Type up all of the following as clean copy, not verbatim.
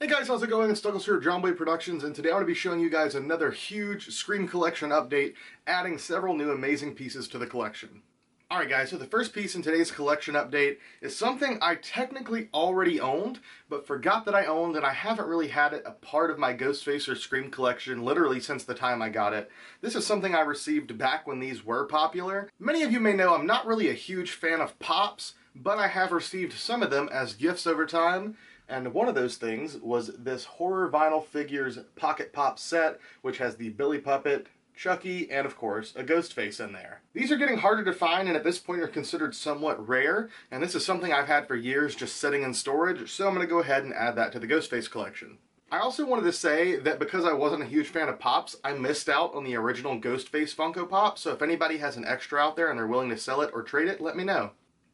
Hey guys, how's it going? It's Douglas here at John Boy Productions, and today I want to be showing you guys another huge Scream collection update, adding several new amazing pieces to the collection. Alright guys, so the first piece in today's collection update is something I technically already owned, but forgot that I owned, and I haven't really had it a part of my Ghostface or Scream collection literally since the time I got it. This is something I received back when these were popular. Many of you may know I'm not really a huge fan of pops, but I have received some of them as gifts over time. And one of those things was this Horror Vinyl Figures Pocket Pop set, which has the Billy Puppet, Chucky, and of course, a Ghostface in there. These are getting harder to find and at this point are considered somewhat rare, and this is something I've had for years just sitting in storage, so I'm going to go ahead and add that to the Ghostface collection. I also wanted to say that because I wasn't a huge fan of Pops, I missed out on the original Ghostface Funko Pop, so if anybody has an extra out there and they're willing to sell it or trade it, let me know.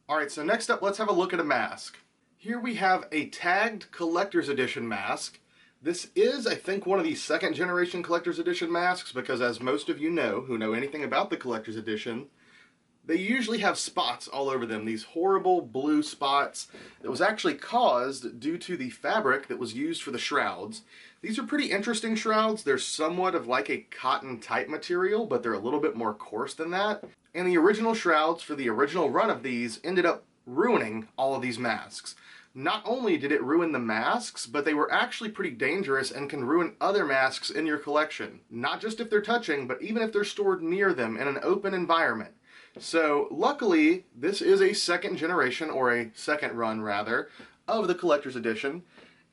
Alright, so next up, let's have a look at a mask. Here we have a tagged collector's edition mask. This is, I think, one of the second generation collector's edition masks because as most of you know, who know anything about the collector's edition, they usually have spots all over them, these horrible blue spots that was actually caused due to the fabric that was used for the shrouds. These are pretty interesting shrouds. They're somewhat of like a cotton type material, but they're a little bit more coarse than that. And the original shrouds for the original run of these ended up ruining all of these masks. Not only did it ruin the masks, but they were actually pretty dangerous and can ruin other masks in your collection. Not just if they're touching, but even if they're stored near them in an open environment. So luckily, this is a second generation, or a second run rather, of the collector's edition.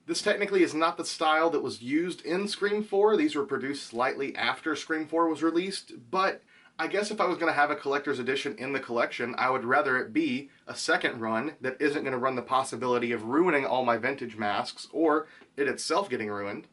This technically is not the style that was used in Scream 4. These were produced slightly after Scream 4 was released, but I guess if I was going to have a collector's edition in the collection, I would rather it be a second run that isn't going to run the possibility of ruining all my vintage masks, or it itself getting ruined.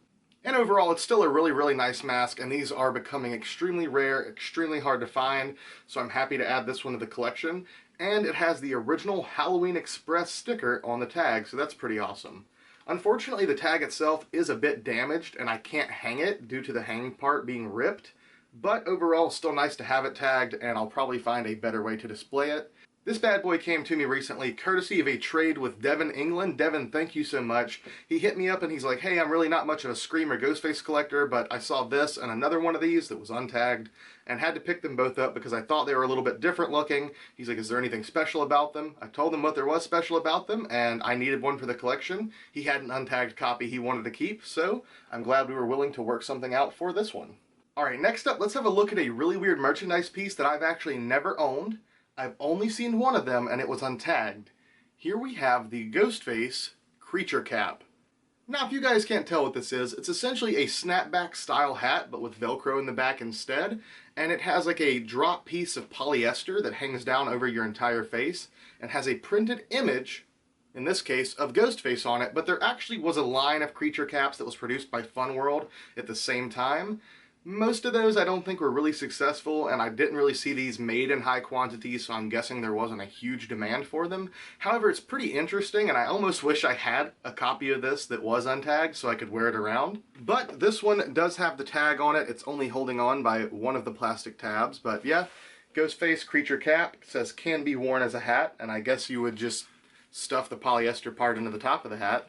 And overall, it's still a really nice mask, and these are becoming extremely rare, extremely hard to find, so I'm happy to add this one to the collection. And it has the original Halloween Express sticker on the tag, so that's pretty awesome. Unfortunately, the tag itself is a bit damaged, and I can't hang it due to the hanging part being ripped. But overall, still nice to have it tagged, and I'll probably find a better way to display it. This bad boy came to me recently, courtesy of a trade with Devin England. Devin, thank you so much. He hit me up and he's like, hey, I'm really not much of a Scream or Ghostface collector, but I saw this and another one of these that was untagged, and had to pick them both up because I thought they were a little bit different looking. He's like, is there anything special about them? I told him what there was special about them, and I needed one for the collection. He had an untagged copy he wanted to keep, so I'm glad we were willing to work something out for this one. Alright, next up, let's have a look at a really weird merchandise piece that I've actually never owned. I've only seen one of them, and it was untagged. Here we have the Ghostface Creature Cap. Now, if you guys can't tell what this is, it's essentially a snapback style hat, but with Velcro in the back instead. And it has like a drop piece of polyester that hangs down over your entire face, and has a printed image, in this case, of Ghostface on it, but there actually was a line of creature caps that was produced by Fun World at the same time. Most of those I don't think were really successful, and I didn't really see these made in high quantities, so I'm guessing there wasn't a huge demand for them. However, it's pretty interesting, and I almost wish I had a copy of this that was untagged so I could wear it around. But this one does have the tag on it. It's only holding on by one of the plastic tabs, but yeah, Ghostface Creature Cap. It says can be worn as a hat, and I guess you would just stuff the polyester part into the top of the hat.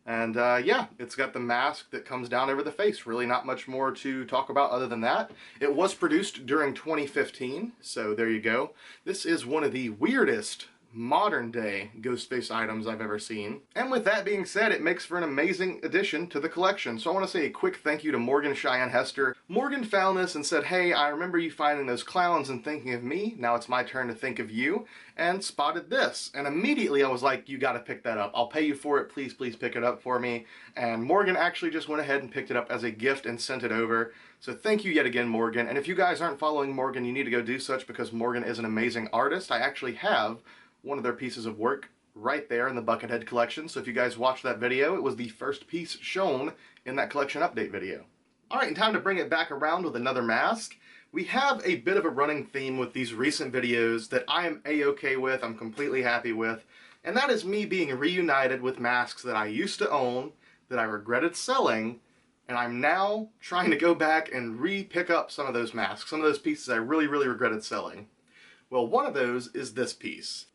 And yeah, it's got the mask that comes down over the face. Really not much more to talk about other than that. It was produced during 2015, so there you go. This is one of the weirdest modern day Ghostface items I've ever seen. And with that being said, it makes for an amazing addition to the collection. So I want to say a quick thank you to Morgan, Cheyenne, Hester. Morgan found this and said, hey, I remember you finding those clowns and thinking of me. Now it's my turn to think of you. And spotted this. And immediately I was like, you gotta pick that up. I'll pay you for it. Please pick it up for me. And Morgan actually just went ahead and picked it up as a gift and sent it over. So thank you yet again, Morgan. And if you guys aren't following Morgan, you need to go do such because Morgan is an amazing artist. I actually have one of their pieces of work right there in the Buckethead collection. So if you guys watched that video, it was the first piece shown in that collection update video. Alright, and time to bring it back around with another mask. We have a bit of a running theme with these recent videos that I am a-okay with, I'm completely happy with, and that is me being reunited with masks that I used to own, that I regretted selling, and I'm now trying to go back and re-pick up some of those masks, some of those pieces I really regretted selling. Well, one of those is this piece.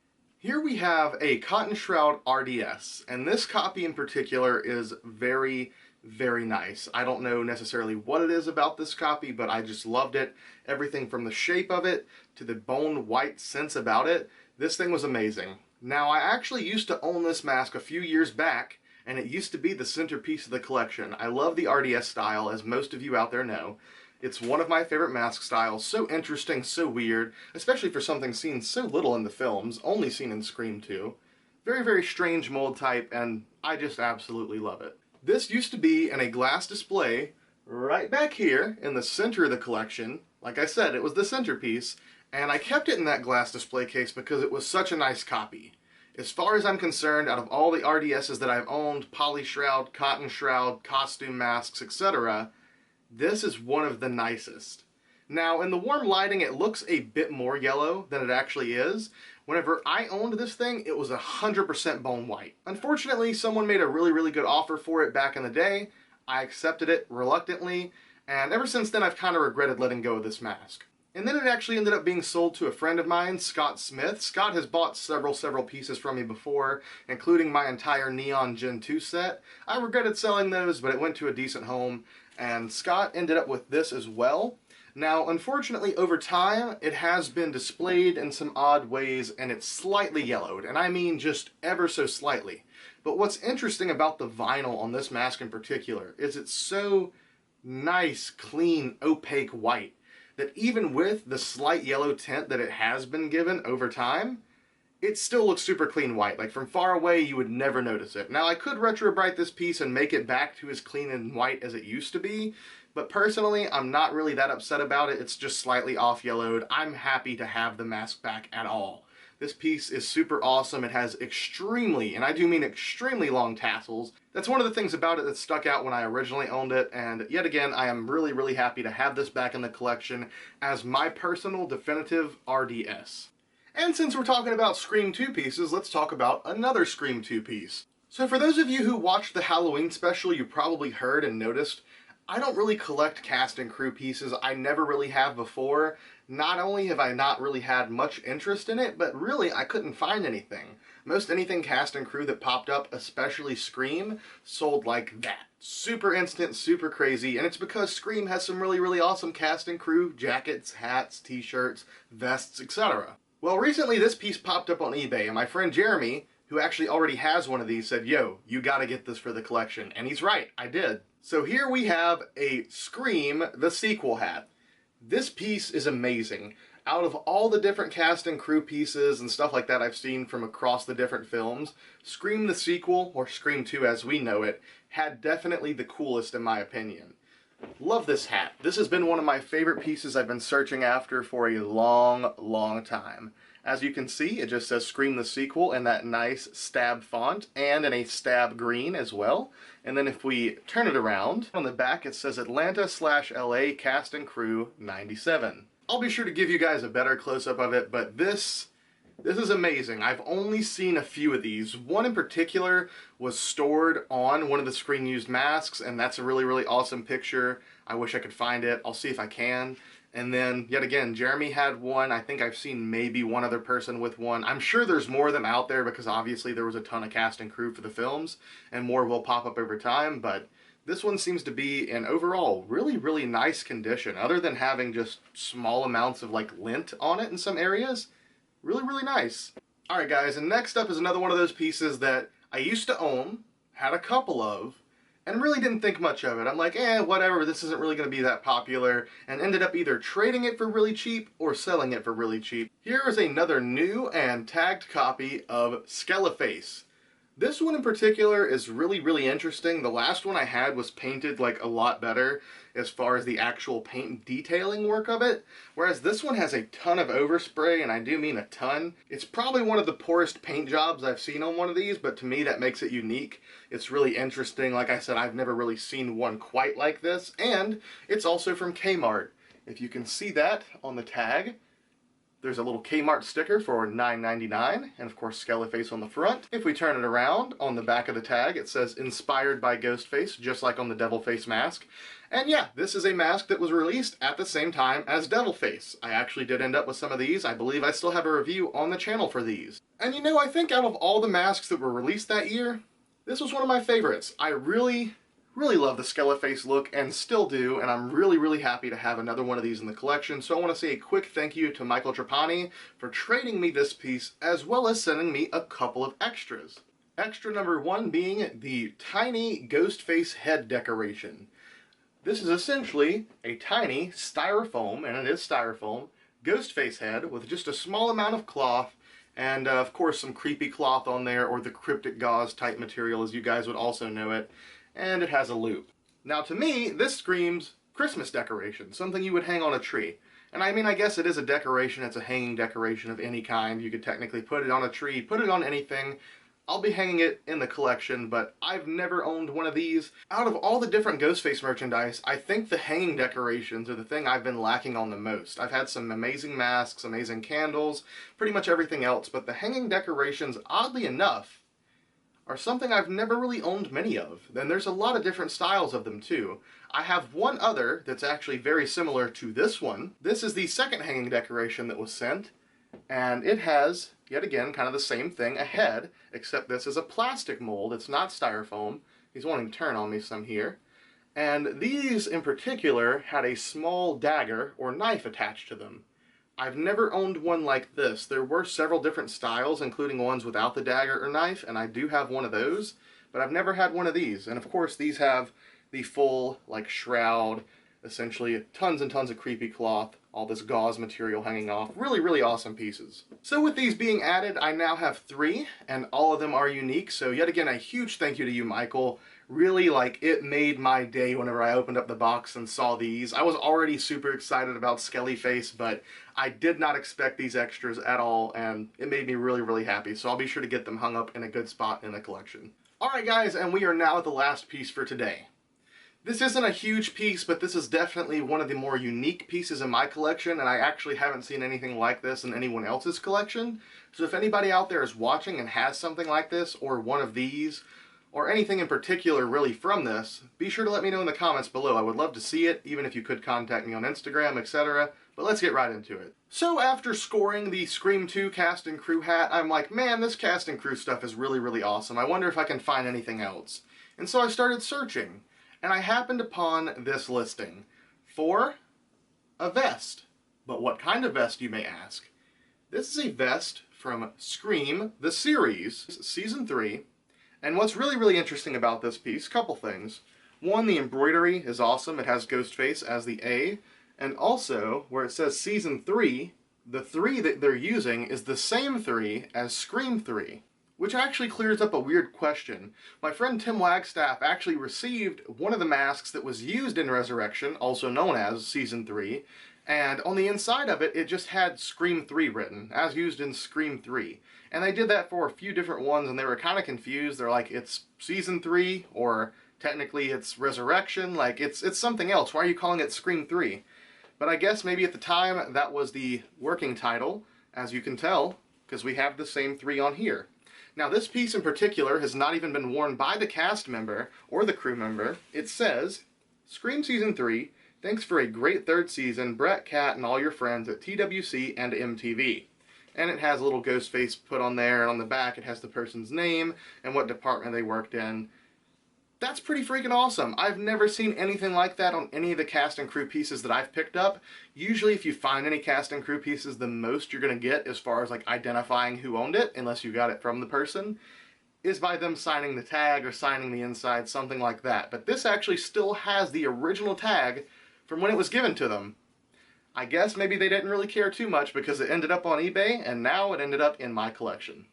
Here we have a Cotton Shroud RDS, and this copy in particular is very, very nice. I don't know necessarily what it is about this copy, but I just loved it. Everything from the shape of it to the bone white sense about it. This thing was amazing. Now, I actually used to own this mask a few years back, and it used to be the centerpiece of the collection. I love the RDS style, as most of you out there know. It's one of my favorite mask styles, so interesting, so weird, especially for something seen so little in the films, only seen in Scream 2. Very, very strange mold type, and I just absolutely love it. This used to be in a glass display right back here in the center of the collection. Like I said, it was the centerpiece, and I kept it in that glass display case because it was such a nice copy. As far as I'm concerned, out of all the RDSs that I've owned, Poly Shroud, Cotton Shroud, costume masks, etc., this is one of the nicest. Now, in the warm lighting, it looks a bit more yellow than it actually is. Whenever I owned this thing, it was 100% bone white. Unfortunately, someone made a really, really good offer for it back in the day. I accepted it reluctantly, and ever since then, I've kind of regretted letting go of this mask. And then it actually ended up being sold to a friend of mine, Scott Smith. Scott has bought several pieces from me before, including my entire Neon Gen 2 set. I regretted selling those, but it went to a decent home, and Scott ended up with this as well. Now, unfortunately, over time, it has been displayed in some odd ways, and it's slightly yellowed, and I mean just ever so slightly. But what's interesting about the vinyl on this mask in particular is it's so nice, clean, opaque white that even with the slight yellow tint that it has been given over time, it still looks super clean white. Like, from far away, you would never notice it. Now, I could retro bright this piece and make it back to as clean and white as it used to be, but personally, I'm not really that upset about it. It's just slightly off yellowed. I'm happy to have the mask back at all. This piece is super awesome. It has extremely, and I do mean extremely, long tassels. That's one of the things about it that stuck out when I originally owned it, and yet again, I am really, really happy to have this back in the collection as my personal definitive RDS. And since we're talking about Scream 2 pieces, let's talk about another Scream 2 piece. So for those of you who watched the Halloween special, you probably heard and noticed I don't really collect cast and crew pieces. I never really have before. Not only have I not really had much interest in it, but really I couldn't find anything. Most anything cast and crew that popped up, especially Scream, sold like that. Super instant, super crazy, and it's because Scream has some really, really awesome cast and crew jackets, hats, t-shirts, vests, etc. Well, recently this piece popped up on eBay, and my friend Jeremy, who actually already has one of these, said, "Yo, you gotta get this for the collection." And he's right, I did. So here we have a Scream, the sequel hat. This piece is amazing. Out of all the different cast and crew pieces and stuff like that I've seen from across the different films, Scream the sequel, or Scream 2 as we know it, had definitely the coolest in my opinion. Love this hat. This has been one of my favorite pieces I've been searching after for a long, long time. As you can see, it just says Scream the Sequel in that nice stab font, and in a stab green as well. And then if we turn it around, on the back it says Atlanta/LA Cast and Crew 97. I'll be sure to give you guys a better close-up of it, but this is amazing. I've only seen a few of these. One in particular was stored on one of the Scream used masks, and that's a really, really awesome picture. I wish I could find it. I'll see if I can. And then, yet again, Jeremy had one. I think I've seen maybe one other person with one. I'm sure there's more of them out there because obviously there was a ton of cast and crew for the films, and more will pop up over time, but this one seems to be in overall really, really nice condition. Other than having just small amounts of like lint on it in some areas, really, really nice. Alright guys, and next up is another one of those pieces that I used to own, had a couple of, and really didn't think much of it. I'm like, whatever, this isn't really going to be that popular, and ended up either trading it for really cheap or selling it for really cheap. Here is another new and tagged copy of Skeleface. This one in particular is really, really interesting. The last one I had was painted like a lot better as far as the actual paint detailing work of it, whereas this one has a ton of overspray, and I do mean a ton. It's probably one of the poorest paint jobs I've seen on one of these, but to me that makes it unique. It's really interesting. Like I said, I've never really seen one quite like this, and it's also from Kmart. If you can see that on the tag, There's a little Kmart sticker for $9.99, and of course Skellyface on the front. If we turn it around, on the back of the tag it says inspired by Ghostface, just like on the Devilface mask. And yeah, this is a mask that was released at the same time as Devilface. I actually did end up with some of these. I believe I still have a review on the channel for these. And you know, I think out of all the masks that were released that year, this was one of my favorites. I really love the Skellyface look and still do, and I'm really happy to have another one of these in the collection. So I want to say a quick thank you to Michael Trapani for trading me this piece, as well as sending me a couple of extras. Extra number 1 being the tiny Ghostface head decoration. This is essentially a tiny styrofoam, and it is styrofoam, Ghostface head with just a small amount of cloth, and of course some creepy cloth on there, or the cryptic gauze type material as you guys would also know it. And it has a loop. Now to me, this screams Christmas decoration, something you would hang on a tree. And I mean, I guess it is a decoration, it's a hanging decoration of any kind. You could technically put it on a tree, put it on anything. I'll be hanging it in the collection, but I've never owned one of these. Out of all the different Ghostface merchandise, I think the hanging decorations are the thing I've been lacking on the most. I've had some amazing masks, amazing candles, pretty much everything else, but the hanging decorations, oddly enough, are something I've never really owned many of. And there's a lot of different styles of them too. I have one other that's actually very similar to this one. This is the second hanging decoration that was sent, and it has, yet again, kind of the same thing, a head, except this is a plastic mold. It's not styrofoam. He's wanting to turn on me some here. And these in particular had a small dagger or knife attached to them. I've never owned one like this. There were several different styles, including ones without the dagger or knife, and I do have one of those, but I've never had one of these. And of course these have the full, like, shroud, essentially tons and tons of creepy cloth, all this gauze material hanging off. Really awesome pieces. So with these being added, I now have 3, and all of them are unique, so yet again a huge thank you to you, Michael. Really, like, it made my day whenever I opened up the box and saw these. I was already super excited about Skellyface, but I did not expect these extras at all, and it made me really happy, so I'll be sure to get them hung up in a good spot in the collection. Alright guys, and we are now at the last piece for today. This isn't a huge piece, but this is definitely one of the more unique pieces in my collection, and I actually haven't seen anything like this in anyone else's collection. So if anybody out there is watching and has something like this, or one of these, or anything in particular really from this, be sure to let me know in the comments below. I would love to see it, even if you could contact me on Instagram, etc. But let's get right into it. So after scoring the Scream 2 cast and crew hat, I'm like, man, this cast and crew stuff is really awesome. I wonder if I can find anything else. And so I started searching, and I happened upon this listing for a vest. But what kind of vest, you may ask? This is a vest from Scream, the series, Season 3. And what's really interesting about this piece, couple things. One, the embroidery is awesome. It has Ghostface as the A. And also, where it says Season 3, the 3 that they're using is the same 3 as Scream 3. Which actually clears up a weird question. My friend Tim Wagstaff actually received one of the masks that was used in Resurrection, also known as Season 3, and on the inside of it, it just had Scream 3 written, as used in Scream 3. And they did that for a few different ones, and they were kind of confused. They're like, it's Season 3, or technically it's Resurrection, like, it's something else. Why are you calling it Scream 3? But I guess maybe at the time, that was the working title, as you can tell, because we have the same 3 on here. Now this piece in particular has not even been worn by the cast member or the crew member. It says, Scream Season 3, thanks for a great 3rd season, Brett, Kat, and all your friends at TWC and MTV. And it has a little Ghostface put on there, and on the back it has the person's name and what department they worked in. That's pretty freaking awesome. I've never seen anything like that on any of the cast and crew pieces that I've picked up. Usually if you find any cast and crew pieces, the most you're going to get as far as like identifying who owned it, unless you got it from the person, is by them signing the tag or signing the inside, something like that. But this actually still has the original tag from when it was given to them. I guess maybe they didn't really care too much because it ended up on eBay, and now it ended up in my collection.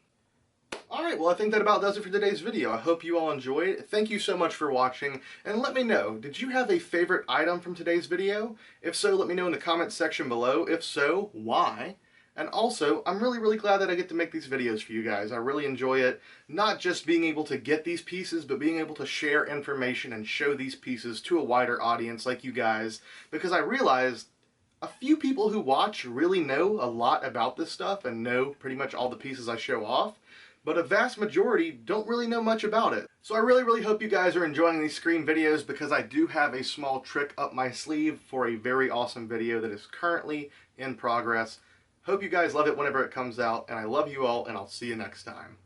Alright, well I think that about does it for today's video. I hope you all enjoyed. Thank you so much for watching, and let me know, did you have a favorite item from today's video? If so, let me know in the comments section below. If so, why? And also, I'm really glad that I get to make these videos for you guys. I really enjoy it. Not just being able to get these pieces, but being able to share information and show these pieces to a wider audience like you guys, because I realized A few people who watch really know a lot about this stuff and know pretty much all the pieces I show off, but a vast majority don't really know much about it. So I really hope you guys are enjoying these Scream videos, because I do have a small trick up my sleeve for a very awesome video that is currently in progress. Hope you guys love it whenever it comes out, and I love you all, and I'll see you next time.